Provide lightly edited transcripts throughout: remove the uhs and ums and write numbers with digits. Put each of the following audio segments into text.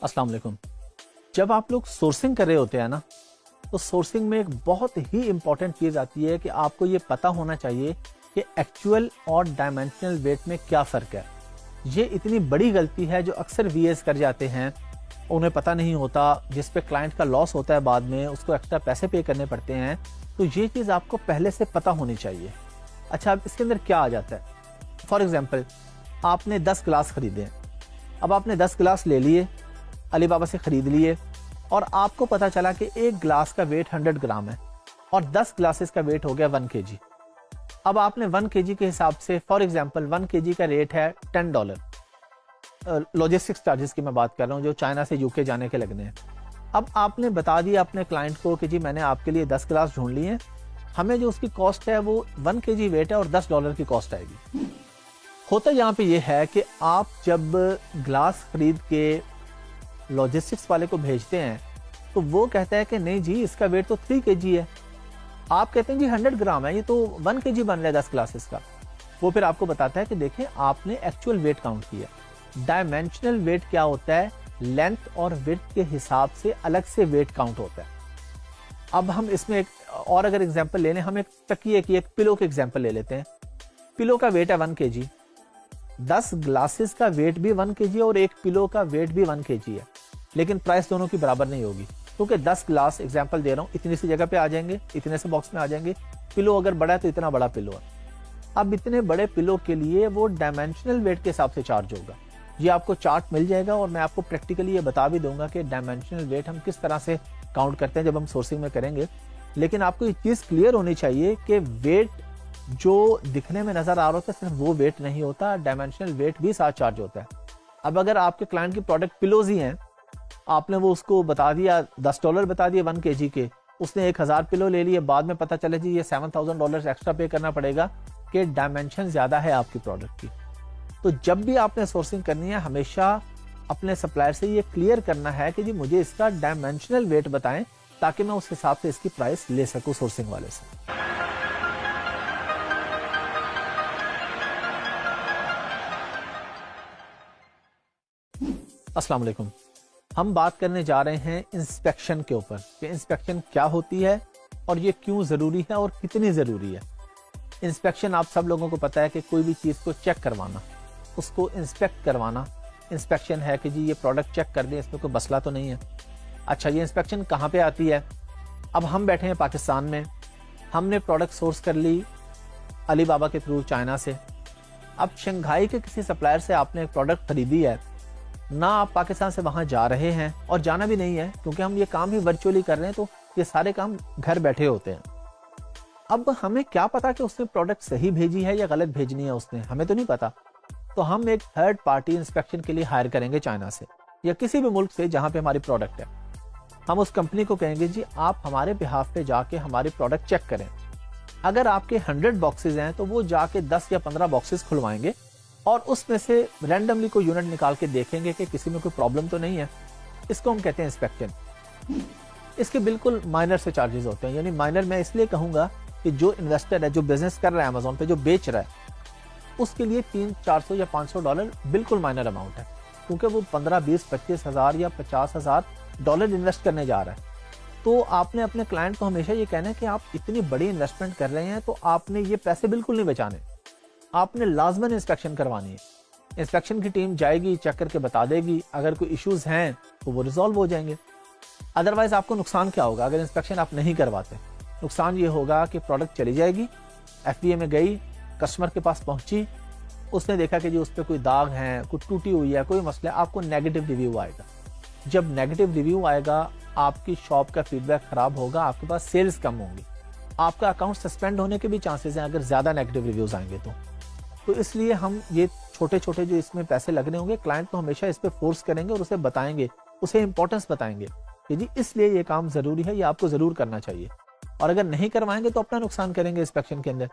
अस्सलाम वालेकुम। जब आप लोग सोर्सिंग कर रहे होते हैं ना, तो सोर्सिंग में एक बहुत ही इंपॉर्टेंट चीज़ आती है कि आपको ये पता होना चाहिए कि एक्चुअल और डायमेंशनल वेट में क्या फ़र्क है। ये इतनी बड़ी गलती है जो अक्सर वीएस कर जाते हैं, उन्हें पता नहीं होता, जिस पे क्लाइंट का लॉस होता है, बाद में उसको एक्स्ट्रा पैसे पे करने पड़ते हैं। तो ये चीज़ आपको पहले से पता होनी चाहिए। अच्छा, अब इसके अंदर क्या आ जाता है? फॉर एग्जाम्पल, आपने 10 गिलास खरीदे हैं। अब आपने 10 गिलास ले लिए, अलीबाबा से खरीद लिए, और आपको पता चला कि एक गिलास का वेट 100 ग्राम है और 10 ग्लासेस का वेट हो गया 1 kg। अब आपने 1 kg के हिसाब से, फॉर एग्जांपल 1 kg का रेट है $10। लॉजिस्टिक्स चार्जेस की मैं बात कर रहा हूँ, जो चाइना से यूके जाने के लगने हैं। अब आपने बता दिया अपने क्लाइंट को कि जी मैंने आपके लिए 10 गिलास ढूंढ लिए हैं, हमें जो उसकी कॉस्ट है वो 1 kg वेट है और $10 की कॉस्ट आएगी। होता यहाँ पे ये है कि आप जब ग्लास खरीद के लॉजिस्टिक्स वाले को भेजते हैं तो वो कहता है कि नहीं जी, इसका वेट तो 3 kg है। आप कहते हैं जी 100 ग्राम है, ये तो 1 kg बन रहा है 10 ग्लासेस का। वो फिर आपको बताता है कि देखिए आपने एक्चुअल वेट काउंट किया। डायमेंशनल वेट क्या होता है? लेंथ और विड्थ के हिसाब से अलग से वेट काउंट होता है। अब हम इसमें एक और अगर एग्जाम्पल ले लें, हम एक तकिए की, एक पिलो के एग्जाम्पल ले लेते हैं। पिलो का वेट है 1 kg, 10 ग्लासेस का वेट भी 1 kg और एक पिलो का वेट भी 1 kg है, लेकिन प्राइस दोनों की बराबर नहीं होगी, क्योंकि 10 ग्लास एग्जांपल दे रहा हूँ इतनी सी जगह पे आ जाएंगे, इतने से बॉक्स में आ जाएंगे। पिलो अगर बड़ा है तो इतना बड़ा पिलो है। अब इतने बड़े पिलो के लिए वो डायमेंशनल वेट के हिसाब से चार्ज होगा। ये आपको चार्ट मिल जाएगा और मैं आपको प्रैक्टिकली ये बता भी दूंगा कि डायमेंशनल वेट हम किस तरह से काउंट करते हैं जब हम सोर्सिंग में करेंगे। लेकिन आपको ये चीज़ क्लियर होनी चाहिए कि वेट जो दिखने में नजर आ रहा होता है सिर्फ वो वेट नहीं होता, डायमेंशनल वेट भी साथ चार्ज होता है। अब अगर आपके क्लाइंट की प्रोडक्ट पिलोज ही हैं, आपने वो उसको बता दिया $10 बता दिए 1 kg के, उसने 1000 पिलो ले लिए, बाद में पता चले जी ये $7000 एक्स्ट्रा पे करना पड़ेगा कि डायमेंशन ज्यादा है आपकी प्रोडक्ट की। तो जब भी आपने सोर्सिंग करनी है, हमेशा अपने सप्लायर से ये क्लियर करना है कि जी मुझे इसका डायमेंशनल वेट बताएं, ताकि मैं उस हिसाब से इसकी प्राइस ले सकूं सोर्सिंग वाले से। अस्सलाम वालेकुम। हम बात करने जा रहे हैं इंस्पेक्शन के ऊपर कि इंस्पेक्शन क्या होती है और ये क्यों ज़रूरी है और कितनी ज़रूरी है। इंस्पेक्शन आप सब लोगों को पता है कि कोई भी चीज़ को चेक करवाना, उसको इंस्पेक्ट करवाना इंस्पेक्शन है कि जी ये प्रोडक्ट चेक कर दें, इसमें कोई मसला तो नहीं है। अच्छा, ये इंस्पेक्शन कहाँ पे आती है? अब हम बैठे हैं पाकिस्तान में, हमने प्रोडक्ट सोर्स कर ली अलीबाबा के थ्रू चाइना से। अब शंघाई के किसी सप्लायर से आपने प्रोडक्ट खरीदी है ना, आप पाकिस्तान से वहां जा रहे हैं और जाना भी नहीं है, क्योंकि हम ये काम ही वर्चुअली कर रहे हैं, तो ये सारे काम घर बैठे होते हैं। अब हमें क्या पता कि उसने प्रोडक्ट सही भेजी है या गलत भेजनी है उसने, हमें तो नहीं पता। तो हम एक थर्ड पार्टी इंस्पेक्शन के लिए हायर करेंगे चाइना से या किसी भी मुल्क से जहां पे हमारी प्रोडक्ट है। हम उस कंपनी को कहेंगे जी आप हमारे बिहाफ पे जाके हमारी प्रोडक्ट चेक करें। अगर आपके 100 बॉक्सेस हैं तो वो जाके 10 या 15 बॉक्सेस खुलवाएंगे और उसमें से रैंडमली कोई यूनिट निकाल के देखेंगे कि किसी में कोई प्रॉब्लम तो नहीं है। इसको हम कहते हैं इंस्पेक्शन। इसके बिल्कुल माइनर से चार्जेस होते हैं, यानी माइनर मैं इसलिए कहूंगा कि जो इन्वेस्टर है, जो बिजनेस कर रहा है अमेज़न पे, जो बेच रहा है, उसके लिए $300-400 या $500 बिल्कुल माइनर अमाउंट है, क्योंकि वो 15, 20, 25 हज़ार या $50,000 इन्वेस्ट करने जा रहा है। तो आपने अपने क्लाइंट को हमेशा ये कहना है कि आप इतनी बड़ी इन्वेस्टमेंट कर रहे हैं तो आपने ये पैसे बिल्कुल नहीं बचाने, आपने लाजमन इंस्पेक्शन करवानी है। इंस्पेक्शन की टीम जाएगी, चेक करके बता देगी, अगर कोई इश्यूज हैं तो वो रिजॉल्व हो जाएंगे। अदरवाइज आपको नुकसान क्या होगा अगर इंस्पेक्शन आप नहीं करवाते? नुकसान ये होगा कि प्रोडक्ट चली जाएगी, एफडीए में गई, कस्टमर के पास पहुंची, उसने देखा कि जी उस पर कोई दाग है, कुछ टूटी हुई है, कोई मसला है, आपको नेगेटिव रिव्यू आएगा। जब नेगेटिव रिव्यू आएगा, आपकी शॉप का फीडबैक खराब होगा, आपके पास सेल्स कम होंगी, आपका अकाउंट सस्पेंड होने के भी चांसेस हैं अगर ज्यादा नेगेटिव रिव्यूज आएंगे तो इसलिए हम ये छोटे छोटे जो इसमें पैसे लगने होंगे, क्लाइंट को हमेशा इस पे फोर्स करेंगे और उसे बताएंगे, उसे इंपॉर्टेंस बताएंगे कि जी इसलिए ये काम जरूरी है, ये आपको जरूर करना चाहिए, और अगर नहीं करवाएंगे तो अपना नुकसान करेंगे इंस्पेक्शन के अंदर।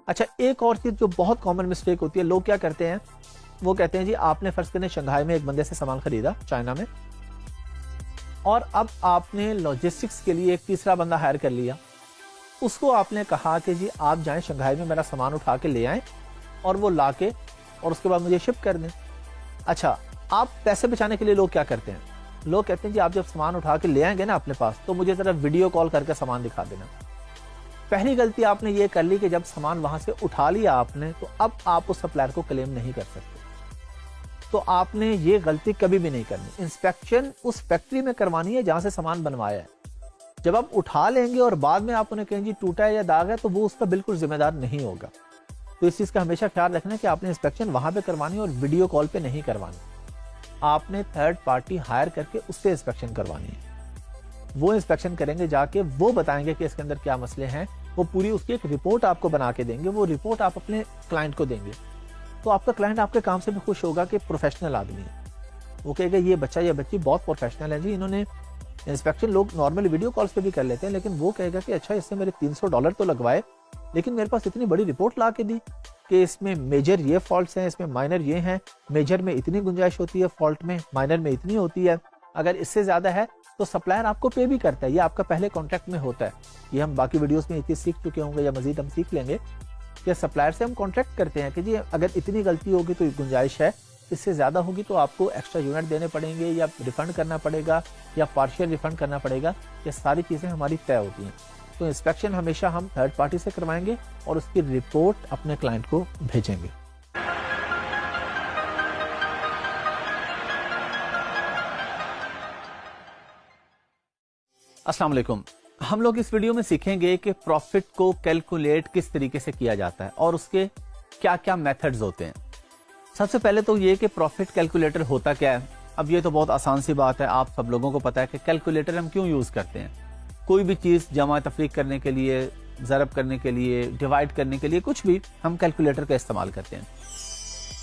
अच्छा, एक और चीज जो बहुत कॉमन मिस्टेक होती है, लोग क्या करते हैं, वो कहते हैं जी आपने फर्ज करें शंघाई में एक बंदे से सामान खरीदा चाइना में, और अब आपने लॉजिस्टिक्स के लिए एक तीसरा बंदा हायर कर लिया। उसको आपने कहा कि जी आप जाएं शंघाई में मेरा सामान उठा के ले आएं और वो लाके और उसके बाद मुझे शिप कर दें। अच्छा, आप पैसे बचाने के लिए लोग क्या करते हैं, लोग कहते हैं जी आप जब सामान उठा के ले आएंगे ना अपने पास तो मुझे जरा वीडियो कॉल करके सामान दिखा देना। पहली गलती आपने ये कर ली कि जब सामान वहां से उठा लिया आपने तो अब आप उस सप्लायर को क्लेम नहीं कर सकते। तो आपने ये गलती कभी भी नहीं करनी। इंस्पेक्शन उस फैक्ट्री में करवानी है जहां से सामान बनवाया है। जब आप उठा लेंगे और बाद में आप उन्हें कहें जी टूटा है या दाग है तो वो उसका बिल्कुल जिम्मेदार नहीं होगा। तो इस चीज का हमेशा ख्याल रखना है कि आपने इंस्पेक्शन वहां पे करवानी और वीडियो कॉल पे नहीं करवानी। आपने थर्ड पार्टी हायर करके उससे इंस्पेक्शन करवानी है। वो इंस्पेक्शन करेंगे, जाके वो बताएंगे कि इसके अंदर क्या मसले हैं। वो पूरी उसकी एक रिपोर्ट आपको बना के देंगे। वो रिपोर्ट आप अपने क्लाइंट को देंगे तो आपका क्लाइंट आपके काम से भी खुश होगा कि प्रोफेशनल आदमी है। वो कहेगा ये बच्चा या बच्ची बहुत प्रोफेशनल है जी, इन्होंने इंस्पेक्शन लोग नॉर्मली वीडियो कॉल्स पे भी कर लेते हैं, लेकिन वो कहेगा कि अच्छा इससे मेरे $300 तो लगवाए लेकिन मेरे पास इतनी बड़ी रिपोर्ट ला के दी कि इसमें मेजर ये फॉल्ट्स हैं, इसमें माइनर ये हैं, मेजर में इतनी गुंजाइश होती है, फॉल्ट में माइनर में इतनी होती है, अगर इससे ज्यादा है तो सप्लायर आपको पे भी करता है। ये आपका पहले कॉन्ट्रैक्ट में होता है। ये हम बाकी वीडियोस में ये चीज सीख चुके होंगे या मजीद हम सीख लेंगे कि सप्लायर से हम कॉन्ट्रैक्ट करते हैं कि जी अगर इतनी गलती होगी तो गुंजाइश है, इससे ज्यादा होगी तो आपको एक्स्ट्रा यूनिट देने पड़ेंगे या रिफंड करना पड़ेगा या पार्शियल रिफंड करना पड़ेगा। ये सारी चीजें हमारी तय होती हैं। तो इंस्पेक्शन हमेशा हम थर्ड पार्टी से करवाएंगे और उसकी रिपोर्ट अपने क्लाइंट को भेजेंगे। अस्सलाम वालेकुम। हम लोग इस वीडियो में सीखेंगे कि प्रॉफिट को कैलकुलेट किस तरीके से किया जाता है और उसके क्या क्या मेथड्स होते हैं। सबसे पहले तो ये कि प्रॉफिट कैलकुलेटर होता क्या है। अब ये तो बहुत आसान सी बात है, आप सब लोगों को पता है कि कैलकुलेटर हम क्यों यूज करते हैं। कोई भी चीज जमा तफरीक करने के लिए, ज़रब करने के लिए, डिवाइड करने के लिए, कुछ भी हम कैलकुलेटर का इस्तेमाल करते हैं।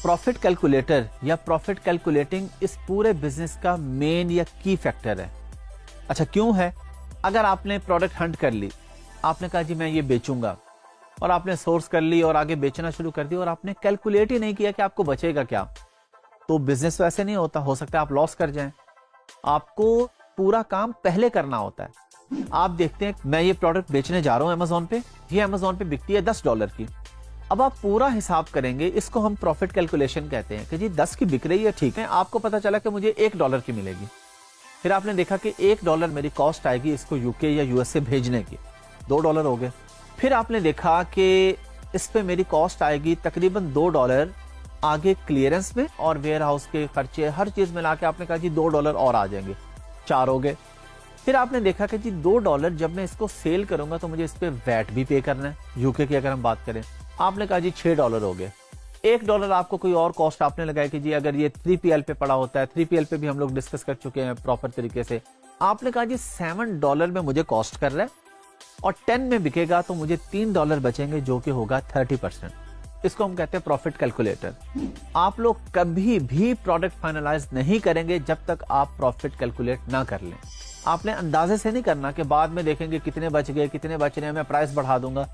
प्रॉफिट कैलकुलेटर या प्रॉफिट कैलकुलेटिंग इस पूरे बिजनेस का मेन या की फैक्टर है। अच्छा क्यों है? अगर आपने प्रोडक्ट हंट कर ली, आपने कहा जी मैं ये बेचूंगा, और आपने सोर्स कर ली और आगे बेचना शुरू कर दिया और आपने कैलकुलेट ही नहीं किया कि आपको बचेगा क्या, तो बिजनेस वैसे नहीं होता। हो सकता है आप लॉस कर जाएं। आपको पूरा काम पहले करना होता है। आप देखते हैं मैं ये प्रोडक्ट बेचने जा रहा हूं अमेज़न पे, ये अमेज़न पे बिकती है $10 की। अब आप पूरा हिसाब करेंगे, इसको हम प्रॉफिट कैलकुलेशन कहते हैं कि जी 10 की बिक रही है, ठीक है, आपको पता चला कि मुझे $1 की मिलेगी। फिर आपने देखा कि $1 मेरी कॉस्ट आएगी इसको यूके या यूएसए भेजने की, $2 हो गए। फिर आपने देखा कि इस पे मेरी कॉस्ट आएगी तकरीबन $2 आगे क्लियरेंस में और वेयर हाउस के खर्चे, हर चीज मिला के आपने कहा जी $2 और आ जाएंगे, 4 हो गए। फिर आपने देखा कि जी $2 जब मैं इसको सेल करूंगा तो मुझे इस पे वैट भी पे करना है, यूके की अगर हम बात करें। आपने कहा जी $6 हो गए। $1 आपको कोई और कॉस्ट आपने लगाया कि जी अगर ये 3PL पे पड़ा होता है, 3PL पे भी हम लोग डिस्कस कर चुके हैं प्रॉपर तरीके से। आपने कहा जी $7 में मुझे कॉस्ट कर रहा है और 10 में बिकेगा तो मुझे $3 बचेंगे जो कि होगा 30%। इसको हम कहते हैं प्रॉफिट कैलकुलेटर। आप लोग कभी भी प्रोडक्ट फाइनलाइज नहीं करेंगे जब तक आप प्रॉफिट कैलकुलेट ना कर लें। आपने अंदाजे से नहीं करना कि बाद में देखेंगे कितने बच गए, कितने बच रहे हैं, मैं प्राइस बढ़ा दूंगा।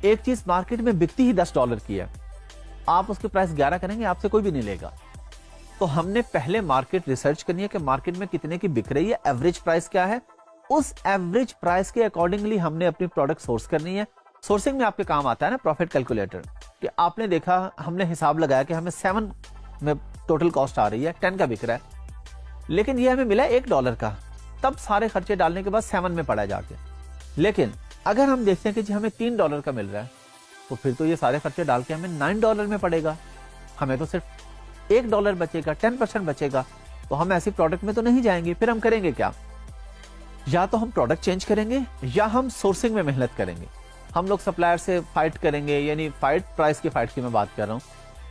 एक चीज मार्केट में बिकती ही $10 की है, आप उसके प्राइस 11 करेंगे, आपसे कोई भी नहीं लेगा। तो हमने पहले मार्केट रिसर्च करनी है कि मार्केट में कितने की बिक रही है, एवरेज प्राइस क्या है, उस एवरेज प्राइस के अकॉर्डिंगली हमने अपनी प्रोडक्ट सोर्स करनी है। सोर्सिंग में आपके काम आता है ना प्रॉफिट कैलकुलेटर, कि आपने देखा, हमने हिसाब लगाया कि हमें 7 में टोटल कॉस्ट आ रही है, 10 का बिक रहा है, लेकिन ये हमें मिला $1 का, तब सारे खर्चे डालने के बाद 7 में पड़ा जाके। लेकिन अगर हम देखते हैं कि जी हमें $3 का मिल रहा है तो फिर तो ये सारे खर्चे डाल के हमें $9 में पड़ेगा, हमें तो सिर्फ $1 बचेगा, 10% बचेगा। तो हम ऐसी प्रोडक्ट में तो नहीं जाएंगे। फिर हम करेंगे क्या? या तो हम प्रोडक्ट चेंज करेंगे या हम सोर्सिंग में मेहनत करेंगे। हम लोग सप्लायर से फाइट करेंगे, यानी फाइट, प्राइस की फाइट की मैं बात कर रहा हूँ।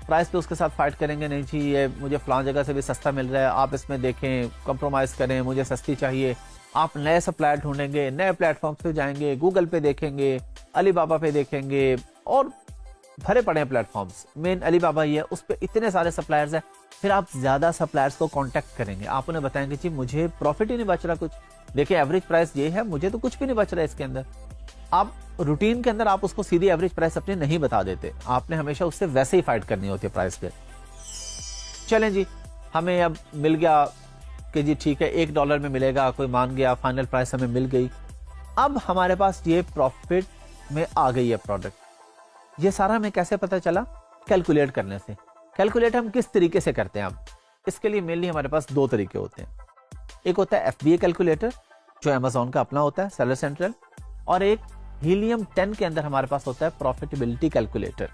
प्राइस पे उसके साथ फाइट करेंगे, नहीं जी ये मुझे फलां जगह से भी सस्ता मिल रहा है, आप इसमें देखें, कंप्रोमाइज करें, मुझे सस्ती चाहिए। आप नए सप्लायर ढूंढेंगे, नए प्लेटफॉर्म पे जाएंगे, गूगल पे देखेंगे, अलीबाबा पे देखेंगे, और भरे पड़े हैं प्लेटफॉर्म्स। मेन अलीबाबा ही है, उस पर इतने सारे सप्लायर्स हैं। फिर आप ज्यादा सप्लायर्स को कांटेक्ट करेंगे, आप उन्हें बताएंगे जी मुझे प्रॉफिट ही नहीं बच रहा कुछ, देखिए एवरेज प्राइस ये है, मुझे तो कुछ भी नहीं बच रहा है इसके अंदर। आप रूटीन के अंदर आप उसको सीधी एवरेज प्राइस अपनी नहीं बता देते, आपने हमेशा उससे वैसे ही फाइट करनी होती है प्राइस पे। चलें जी, हमें अब मिल गया कि जी ठीक है $1 में मिलेगा, कोई मान गया, फाइनल प्राइस हमें मिल गई। अब हमारे पास ये प्रॉफिट में आ गई है प्रोडक्ट। ये सारा हमें कैसे पता चला? कैलकुलेट करने से। कैलकुलेट हम किस तरीके से करते हैं? अब इसके लिए मेनली हमारे पास 2 तरीके होते हैं। एक होता है FBA कैलकुलेटर जो अमेजोन का अपना होता है, सेलर सेंट्रल, और एक हीलियम 10 के अंदर हमारे पास होता है प्रॉफिटेबिलिटी कैलकुलेटर।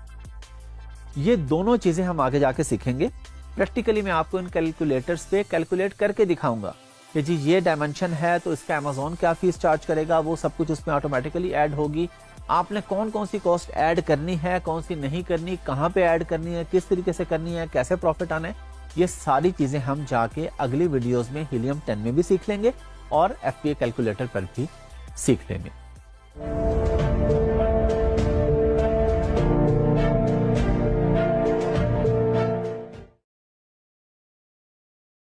ये दोनों चीजें हम आगे जाके सीखेंगे। प्रैक्टिकली मैं आपको इन कैलकुलेटर्स पे कैलकुलेट करके दिखाऊंगा कि जी ये डायमेंशन है तो इसका अमेजोन क्या फीस चार्ज करेगा, वो सब कुछ उसमें ऑटोमेटिकली ऐड होगी। आपने कौन कौन सी कॉस्ट ऐड करनी है, कौन सी नहीं करनी, कहाँ पे ऐड करनी है, किस तरीके से करनी है, कैसे प्रॉफिट आना है, ये सारी चीजें हम जाके अगली वीडियोस में हीलियम 10 में भी सीख लेंगे और FBA कैलकुलेटर पर भी सीख लेंगे।